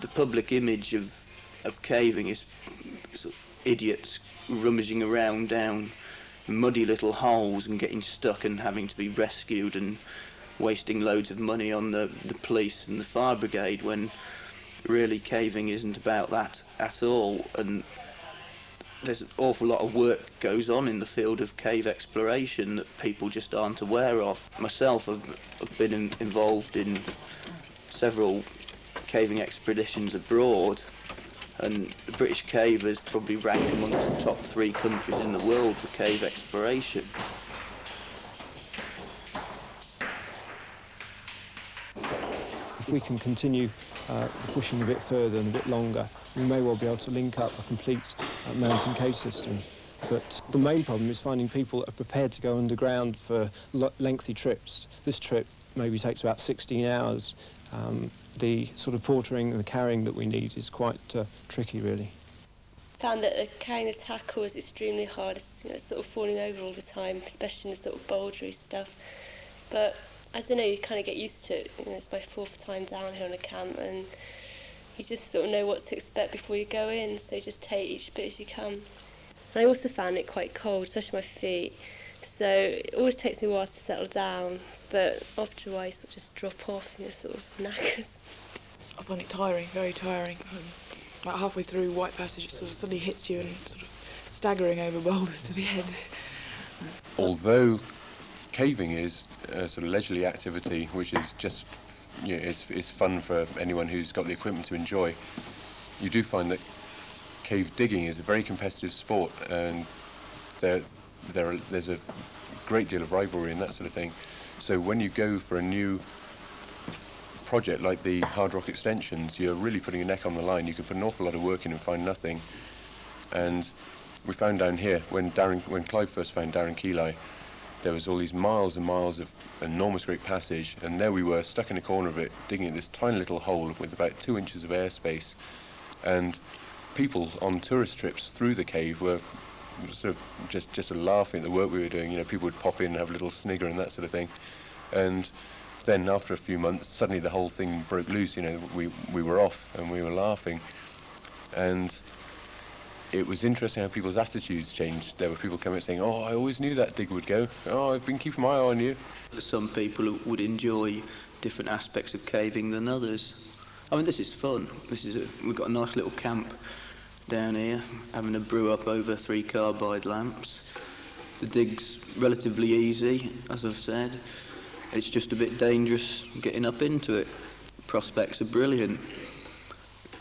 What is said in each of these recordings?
The public image of caving is sort of idiots rummaging around down muddy little holes and getting stuck and having to be rescued and wasting loads of money on the police and the fire brigade, when really caving isn't about that at all. And there's an awful lot of work goes on in the field of cave exploration that people just aren't aware of. Myself, I've been involved in several caving expeditions abroad, and the British cave is probably ranked amongst the top 3 countries in the world for cave exploration. If we can continue pushing a bit further and a bit longer, we may well be able to link up a complete mountain cave system. But the main problem is finding people that are prepared to go underground for lengthy trips. This trip maybe takes about 16 hours. The sort of portering and the carrying that we need is quite tricky, really. Found that carrying the tackle is extremely hard. It's, it's sort of falling over all the time, especially in the sort of bouldery stuff. But I don't know, you kind of get used to it. It's my 4th time down here on a camp, and you just sort of know what to expect before you go in, so you just take each bit as you come. And I also found it quite cold, especially my feet, so it always takes me a while to settle down, but after a while you sort of just drop off and you're sort of knackers. I find it tiring, very tiring. About halfway through White Passage, it sort of suddenly hits you and sort of staggering over boulders to the head. Although caving is a sort of leisurely activity, which is just, is fun for anyone who's got the equipment to enjoy, you do find that cave digging is a very competitive sport, and there's a great deal of rivalry and that sort of thing. So when you go for a new project like the Hard Rock extensions, you're really putting your neck on the line. You can put an awful lot of work in and find nothing. And we found down here, when Clive first found Daren Cilau, there was all these miles and miles of enormous great passage, and there we were, stuck in a corner of it, digging at this tiny little hole with about 2 inches of airspace. And people on tourist trips through the cave were sort of just laughing at the work we were doing. People would pop in and have a little snigger and that sort of thing. And then after a few months, suddenly the whole thing broke loose. We were off and we were laughing. And it was interesting how people's attitudes changed. There were people coming saying, "Oh, I always knew that dig would go. Oh, I've been keeping my eye on you." Some people would enjoy different aspects of caving than others. I mean, this is fun. We've got a nice little camp down here, having a brew up over 3 carbide lamps. The dig's relatively easy, as I've said. It's just a bit dangerous getting up into it. Prospects are brilliant.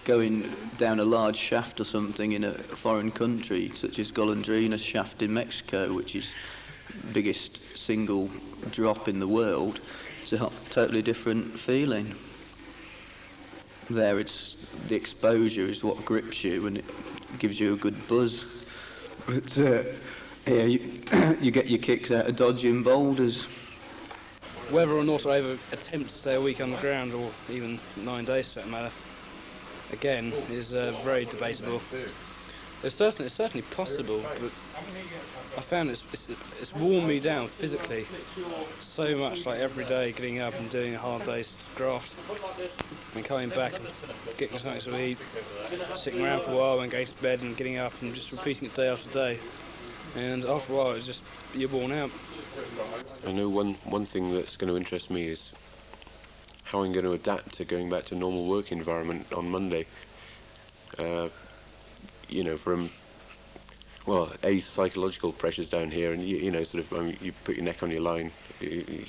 Going down a large shaft or something in a foreign country, such as Golondrina's shaft in Mexico, which is the biggest single drop in the world, it's a totally different feeling. There, it's the exposure is what grips you, and it gives you a good buzz. But here, you get your kicks out of dodging boulders. Whether or not I ever attempt to stay a week underground, or even 9 days for that matter, again, is very debatable. It's certainly possible, but I found it's worn me down physically so much, like every day getting up and doing a hard day's graft, and coming back and getting something to eat, sitting around for a while and going to bed and getting up and just repeating it day after day. And after a while, you're worn out. I know one thing that's going to interest me is how I'm going to adapt to going back to normal work environment on Monday. From psychological pressures down here, and you put your neck on your line. You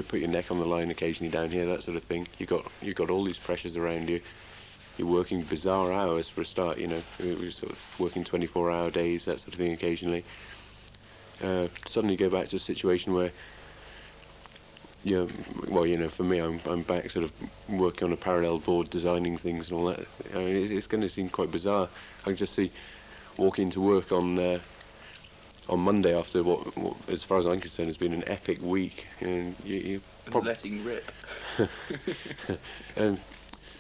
put your neck on the line occasionally down here, that sort of thing. You got all these pressures around you. You're working bizarre hours for a start. We're sort of working 24-hour days, that sort of thing occasionally. Suddenly go back to a situation where, for me, I'm back sort of working on a parallel board, designing things and all that. I mean, it's going to seem quite bizarre. I can just see walking to work on Monday after what, as far as I'm concerned, has been an epic week, and letting rip. And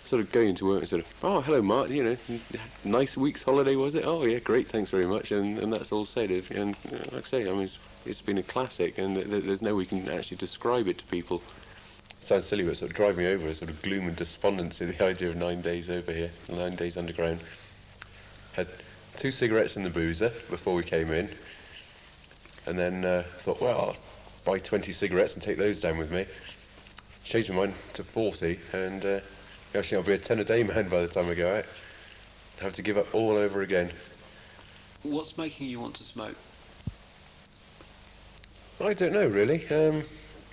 sort of going to work and sort of, "Oh, hello, Mark. Nice week's holiday, was it? Oh, yeah, great. Thanks very much." And that's all said. And like I say, I mean, it's been a classic, and there's no way we can actually describe it to people. sounds silly, but sort of driving over, sort of gloom and despondency, the idea of 9 days over here, 9 days underground. Had 2 cigarettes in the boozer before we came in, and then thought, well, I'll buy 20 cigarettes and take those down with me. Changed my mind to 40, and actually I'll be a 10-a-day man by the time I go out. Have to give up all over again. What's making you want to smoke? I don't know, really.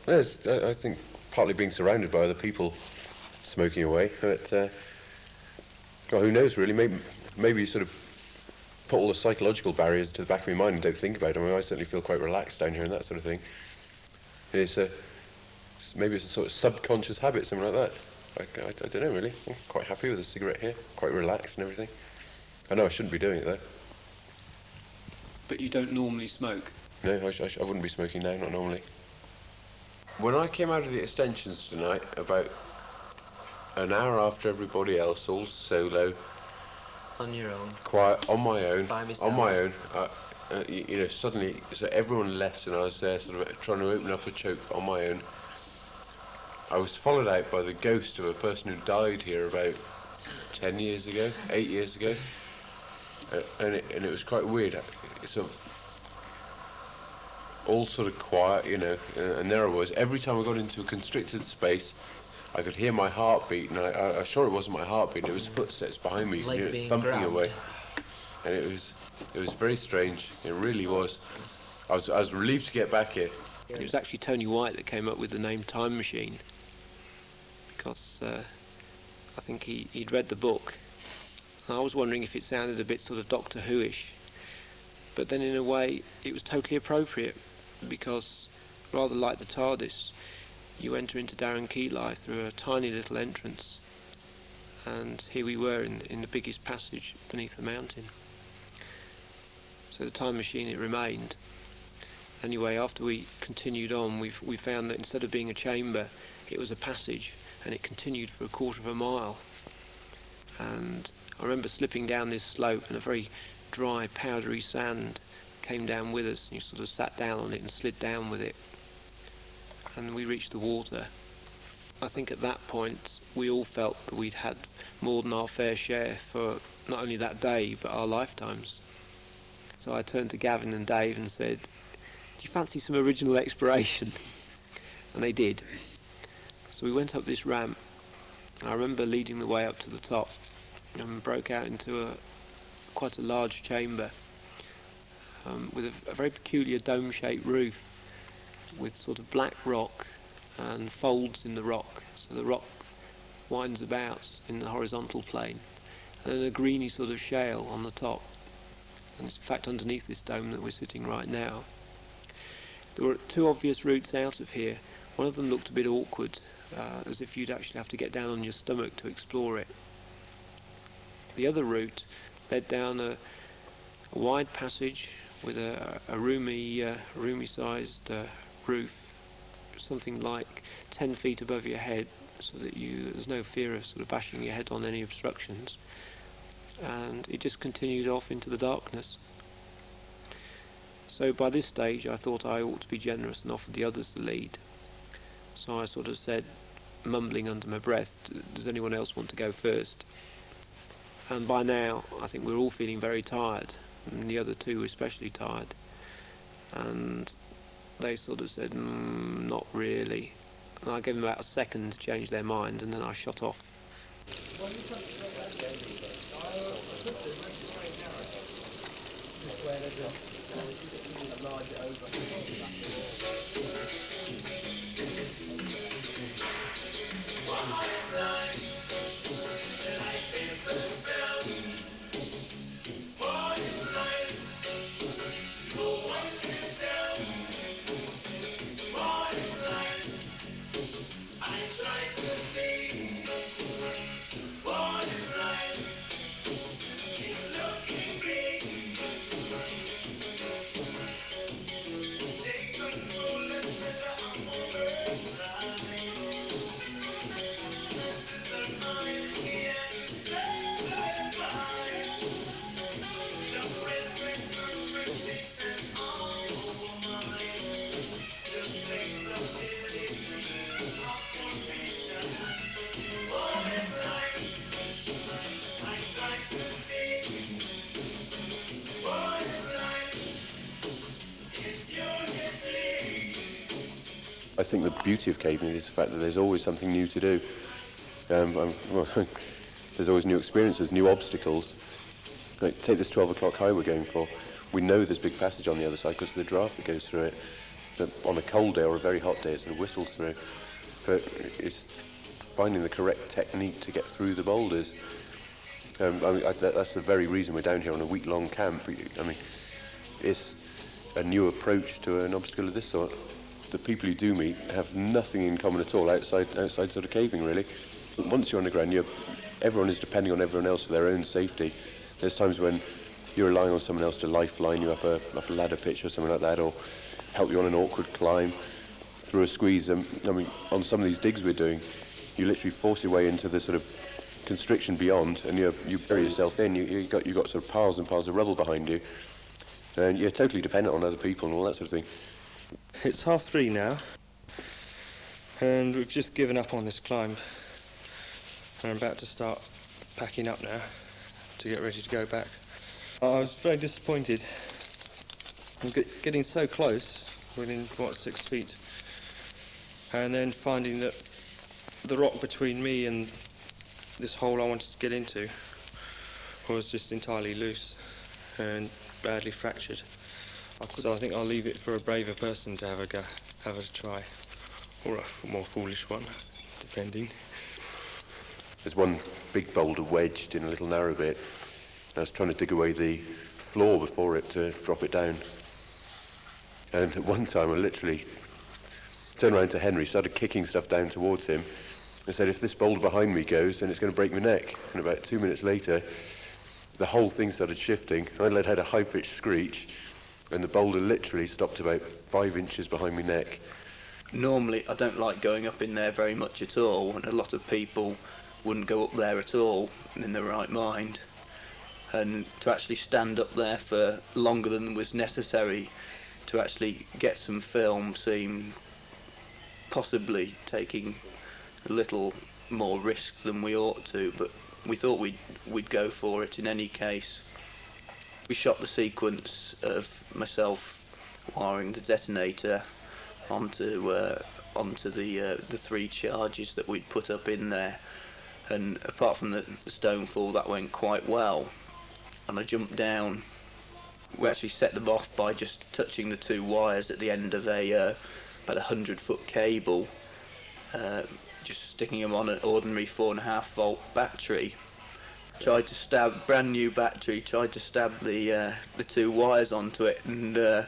I think partly being surrounded by other people smoking away, but well, who knows, really. Maybe you sort of put all the psychological barriers to the back of your mind and don't think about them. I mean, I certainly feel quite relaxed down here and that sort of thing. Maybe it's a sort of subconscious habit, something like that. I don't know, really. I'm quite happy with a cigarette here, quite relaxed and everything. I know I shouldn't be doing it, though. But you don't normally smoke? No, I wouldn't be smoking now, not normally. When I came out of the extensions tonight, about an hour after everybody else, all solo, on your own, quiet, on my own, by myself. on my own, suddenly, so everyone left and I was there sort of trying to open up a choke on my own. I was followed out by the ghost of a person who died here about 10 years ago, 8 years ago, and it was quite weird. All sort of quiet, and there I was. Every time I got into a constricted space, I could hear my heartbeat, and I sure it wasn't my heartbeat, it was footsteps behind me, like it thumping away. And it was very strange, it really was. I was relieved to get back here. It was actually Tony White that came up with the name Time Machine, because I think he'd read the book, and I was wondering if it sounded a bit sort of Doctor Who-ish, but then in a way it was totally appropriate, because rather like the TARDIS, you enter into Daren Cilau through a tiny little entrance, and here we were in the biggest passage beneath the mountain. So the Time Machine, it remained. Anyway, after we continued on, we found that instead of being a chamber, it was a passage, and it continued for a quarter of a mile. And I remember slipping down this slope, and a very dry, powdery sand came down with us, and you sort of sat down on it and slid down with it. And we reached the water. I think at that point, we all felt that we'd had more than our fair share for not only that day, but our lifetimes. So I turned to Gavin and Dave and said, "Do you fancy some original exploration?" And they did. So we went up this ramp. I remember leading the way up to the top and broke out into quite a large chamber with a very peculiar dome-shaped roof with sort of black rock and folds in the rock. So the rock winds about in the horizontal plane, and then a greeny sort of shale on the top. And it's in fact underneath this dome that we're sitting right now. There were 2 obvious routes out of here. One of them looked a bit awkward, as if you'd actually have to get down on your stomach to explore it. The other route led down a wide passage with a roomy-sized roof, something like 10 feet above your head, so that there's no fear of sort of bashing your head on any obstructions. And it just continued off into the darkness. So by this stage I thought I ought to be generous and offered the others the lead. So I sort of said, mumbling under my breath, "Does anyone else want to go first?" And by now I think we're all feeling very tired, and the other 2 were especially tired. And they sort of said, "Not really." And I gave them about a second to change their mind, and then I shot off. I think the beauty of caving is the fact that there's always something new to do. There's always new experiences, new obstacles. Like, take this 12 o'clock high we're going for. We know there's big passage on the other side because of the draft that goes through it. But on a cold day or a very hot day, it sort of whistles through. But it's finding the correct technique to get through the boulders. That's the very reason we're down here on a week-long camp. I mean, it's a new approach to an obstacle of this sort. The people you do meet have nothing in common at all outside sort of caving, really. Once you're on the ground, everyone is depending on everyone else for their own safety. There's times when you're relying on someone else to lifeline you up a ladder pitch or something like that, or help you on an awkward climb through a squeeze. I mean, on some of these digs we're doing, you literally force your way into the sort of constriction beyond, and you bury yourself in. You've got sort of piles and piles of rubble behind you, and you're totally dependent on other people and all that sort of thing. It's 3:30 now, and we've just given up on this climb. I'm about to start packing up now to get ready to go back. I was very disappointed. I'm getting so close, within, 6 feet, and then finding that the rock between me and this hole I wanted to get into was just entirely loose and badly fractured. So I think I'll leave it for a braver person to have a go, have a try, or a more foolish one, depending. There's one big boulder wedged in a little narrow bit. I was trying to dig away the floor before it to drop it down. And at one time I literally turned around to Henry, started kicking stuff down towards him, and said, if this boulder behind me goes, then it's going to break my neck. And about 2 minutes later, the whole thing started shifting. I had a high-pitched screech, and the boulder literally stopped about 5 inches behind my neck. Normally, I don't like going up in there very much at all, and a lot of people wouldn't go up there at all in their right mind. And to actually stand up there for longer than was necessary to actually get some film seemed possibly taking a little more risk than we ought to, but we thought we'd go for it in any case. We shot the sequence of myself wiring the detonator onto the 3 charges that we'd put up in there, and apart from the stonefall, that went quite well. And I jumped down. We actually set them off by just touching the 2 wires at the end of about 100-foot cable, just sticking them on an ordinary 4.5 volt battery. Tried to stab, brand new battery, tried to stab the 2 wires onto it, and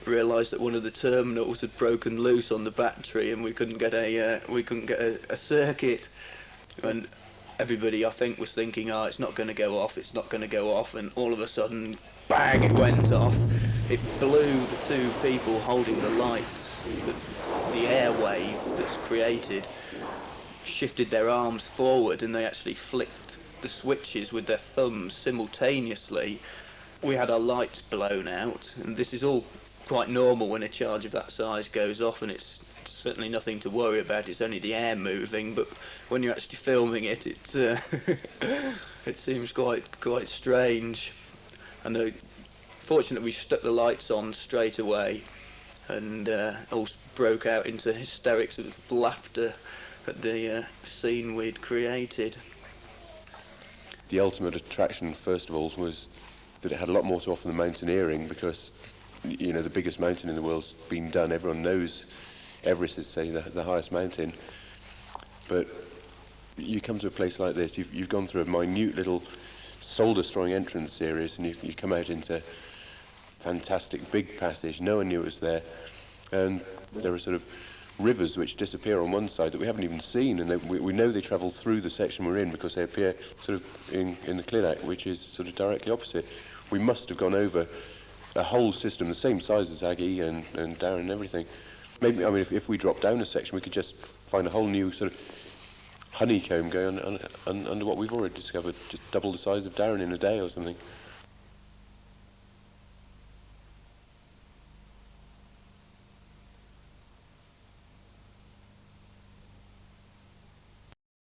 realised that one of the terminals had broken loose on the battery, and we couldn't get a circuit. And everybody, I think, was thinking, oh, it's not going to go off, it's not going to go off, and all of a sudden, bang, it went off. It blew the 2 people holding the lights. The air wave that's created shifted their arms forward, and they actually flicked the switches with their thumbs simultaneously. We had our lights blown out, and this is all quite normal when a charge of that size goes off, and it's certainly nothing to worry about. It's only the air moving, but when you're actually filming it, it seems quite strange. And fortunately, we stuck the lights on straight away, and all broke out into hysterics of laughter at the scene we'd created. The ultimate attraction, first of all, was that it had a lot more to offer than mountaineering, because the biggest mountain in the world's been done. Everyone knows Everest is, say, the highest mountain. But you come to a place like this, you've gone through a minute little soul-destroying entrance series, and you come out into fantastic big passage. No one knew it was there. And there are sort of rivers which disappear on one side that we haven't even seen, and we know they travel through the section we're in because they appear sort of in the Clinac, which is sort of directly opposite. We must have gone over a whole system the same size as Aggie and Daren and everything. Maybe, I mean, if we drop down a section, we could just find a whole new sort of honeycomb going on under what we've already discovered, just double the size of Daren in a day or something.